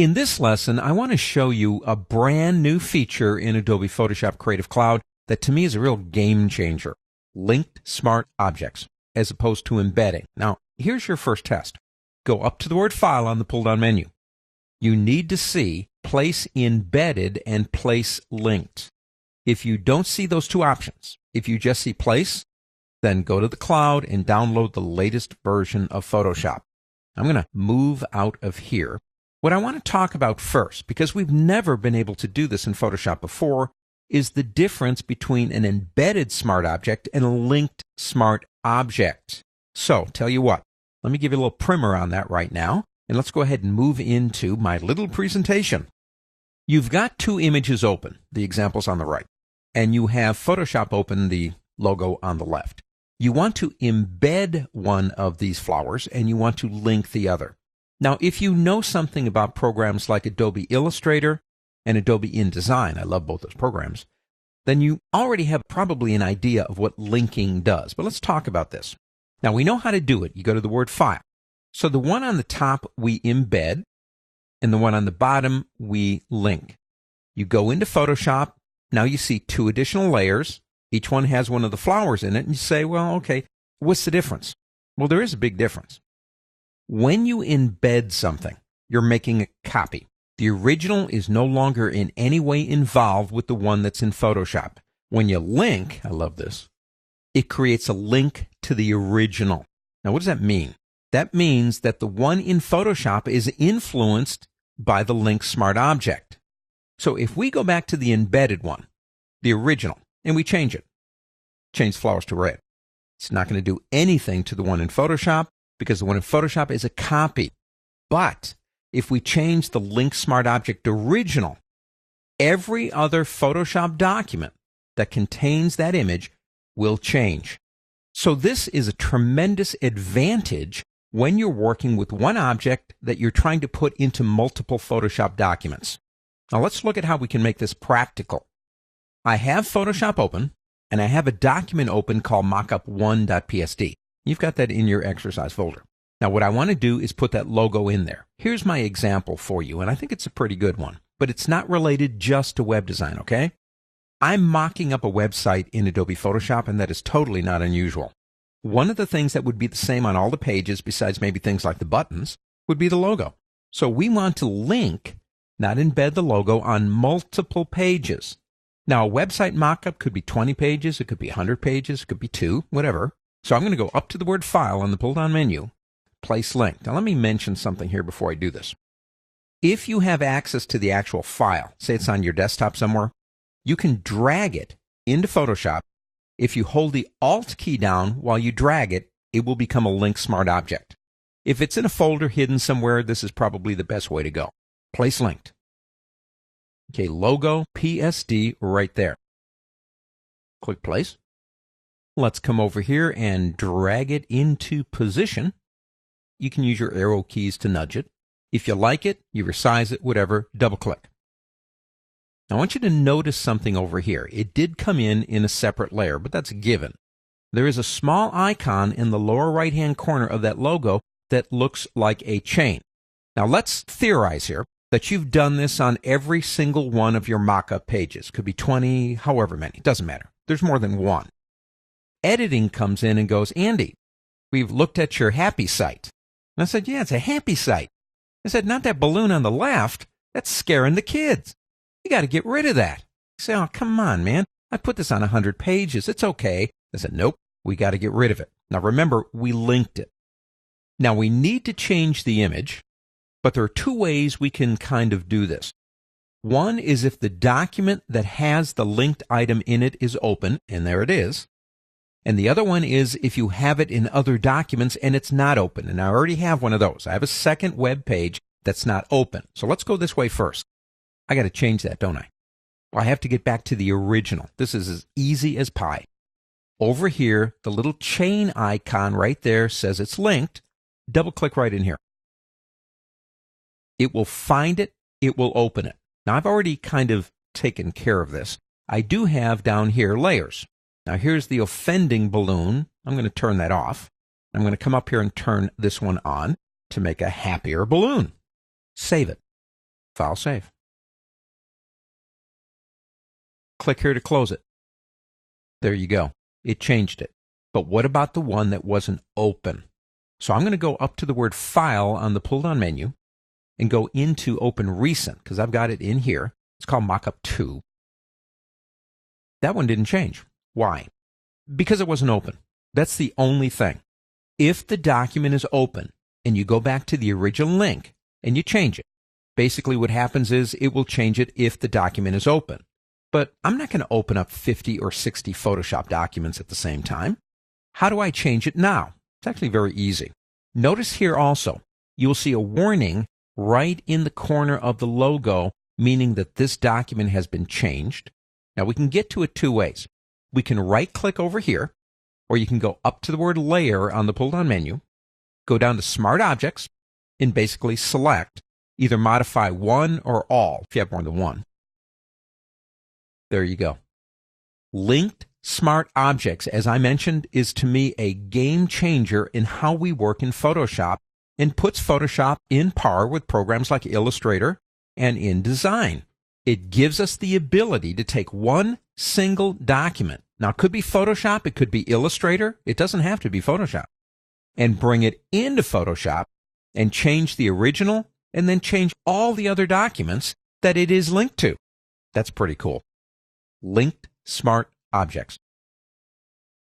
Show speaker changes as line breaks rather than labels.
In this lesson, I want to show you a brand new feature in Adobe Photoshop Creative Cloud that to me is a real game changer. Linked Smart Objects, as opposed to embedding. Now, here's your first test. Go up to the word File on the pull-down menu. You need to see Place Embedded and Place Linked. If you don't see those two options, if you just see Place, then go to the cloud and download the latest version of Photoshop. I'm going to move out of here. What I want to talk about first, because we've never been able to do this in Photoshop before, is the difference between an embedded smart object and a linked smart object. So, tell you what, let me give you a little primer on that right now, and let's go ahead and move into my little presentation. You've got two images open, the examples on the right, and you have Photoshop open, the logo on the left. You want to embed one of these flowers, and you want to link the other. Now, if you know something about programs like Adobe Illustrator and Adobe InDesign, I love both those programs, then you already have probably an idea of what linking does. But let's talk about this. Now, we know how to do it. You go to the word File. So the one on the top we embed, and the one on the bottom we link. You go into Photoshop. Now you see two additional layers. Each one has one of the flowers in it, and you say, well, okay, what's the difference? Well, there is a big difference. When you embed something, you're making a copy. The original is no longer in any way involved with the one that's in Photoshop. When you link, I love this, it creates a link to the original. Now, what does that mean? That means that the one in Photoshop is influenced by the linked smart object. So if we go back to the embedded one, the original, and we change it, change flowers to red, it's not going to do anything to the one in Photoshop, because the one in Photoshop is a copy. But if we change the linked smart object original, every other Photoshop document that contains that image will change. So this is a tremendous advantage when you're working with one object that you're trying to put into multiple Photoshop documents. Now let's look at how we can make this practical. I have Photoshop open, and I have a document open called mockup1.psd. You've got that in your exercise folder. Now, what I want to do is put that logo in there. Here's my example for you, and I think it's a pretty good one. But it's not related just to web design, okay? I'm mocking up a website in Adobe Photoshop, and that is totally not unusual. One of the things that would be the same on all the pages, besides maybe things like the buttons, would be the logo. So we want to link, not embed the logo, on multiple pages. Now, a website mockup could be 20 pages, it could be 100 pages, it could be 2, whatever. So I'm going to go up to the word File on the pull-down menu, Place Link. Now let me mention something here before I do this. If you have access to the actual file, say it's on your desktop somewhere, you can drag it into Photoshop. If you hold the Alt key down while you drag it, it will become a linked smart object. If it's in a folder hidden somewhere, this is probably the best way to go. Place Linked. Okay, logo PSD right there. Click Place. Let's come over here and drag it into position. You can use your arrow keys to nudge it. If you like it, you resize it, whatever, double click. Now I want you to notice something over here. It did come in a separate layer, but that's a given. There is a small icon in the lower right-hand corner of that logo that looks like a chain. Now let's theorize here that you've done this on every single one of your mock-up pages. Could be 20, however many, doesn't matter. There's more than one. Editing comes in and goes, Andy, we've looked at your happy site. And I said, yeah, it's a happy site. I said, not that balloon on the left. That's scaring the kids. You got to get rid of that. I said, oh, come on, man. I put this on 100 pages. It's okay. I said, nope, we got to get rid of it. Now remember, we linked it. Now we need to change the image, but there are two ways we can kind of do this. One is if the document that has the linked item in it is open, and there it is. And the other one is if you have it in other documents and it's not open. And I already have one of those. I have a second web page that's not open. So let's go this way first. I got to change that, don't I? Well, I have to get back to the original. This is as easy as pie. Over here, the little chain icon right there says it's linked. Double click right in here. It will find it. It will open it. Now, I've already kind of taken care of this. I do have down here layers. Now here's the offending balloon. I'm going to turn that off. I'm going to come up here and turn this one on to make a happier balloon. Save it. File save. Click here to close it. There you go. It changed it. But what about the one that wasn't open? So I'm going to go up to the word File on the pull-down menu and go into Open Recent, because I've got it in here. It's called Mockup 2. That one didn't change. Why? Because it wasn't open. That's the only thing. If the document is open and you go back to the original link and you change it, basically what happens is it will change it if the document is open. But I'm not going to open up 50 or 60 Photoshop documents at the same time. How do I change it now? It's actually very easy. Notice here also, you'll see a warning right in the corner of the logo, meaning that this document has been changed. Now we can get to it two ways. We can right-click over here, or you can go up to the word Layer on the pull-down menu, go down to Smart Objects, and basically select either Modify One or All, if you have more than one. There you go. Linked Smart Objects, as I mentioned, is to me a game changer in how we work in Photoshop and puts Photoshop in par with programs like Illustrator and InDesign. It gives us the ability to take one single document. Now, it could be Photoshop, it could be Illustrator, it doesn't have to be Photoshop, and bring it into Photoshop and change the original and then change all the other documents that it is linked to. That's pretty cool. Linked Smart Objects.